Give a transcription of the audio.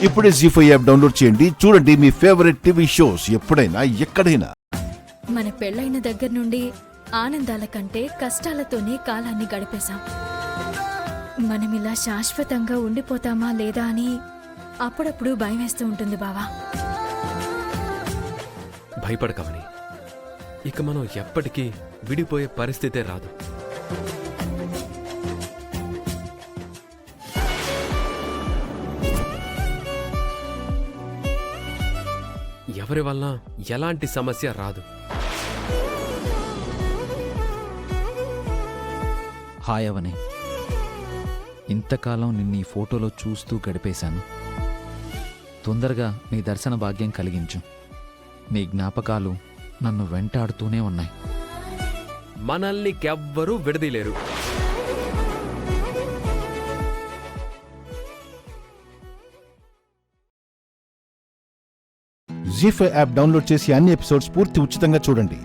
ఇప్పుడే జీ5 app download చేయండి. చూడండి మీ ఫేవరెట్ టీవీ షోస్ ఎప్పుడైనా ఎక్కడైనా. మన పెళ్ళైన దగ్గర నుండి ఆనందాల కంటే కష్టాలతోనే కాలాన్ని గడిపేశాం. మనమిలా శాశ్వతంగా ఉండిపోతామా లేదా అని అప్పుడప్పుడు భయం వేస్తూ ఉంటుంది బావా. భయపడకమని, ఇక మనం ఎప్పటికీ విడిపోయే పరిస్థితే రాదు. ఎవరి వల్ల ఎలాంటి సమస్య రాదు. హాయ్ అవని, ఇంతకాలం నిన్ను ఈ ఫోటోలో చూస్తూ గడిపేశాను. తొందరగా నీ దర్శన భాగ్యం కలిగించు. నీ జ్ఞాపకాలు నన్ను వెంటాడుతూనే ఉన్నాయి. మనల్ని కెవ్వరూ విడదీలేరు. జీ5 యాప్ డౌన్లోడ్ చేసి అన్ని ఎపిసోడ్స్ పూర్తి ఉచితంగా చూడండి.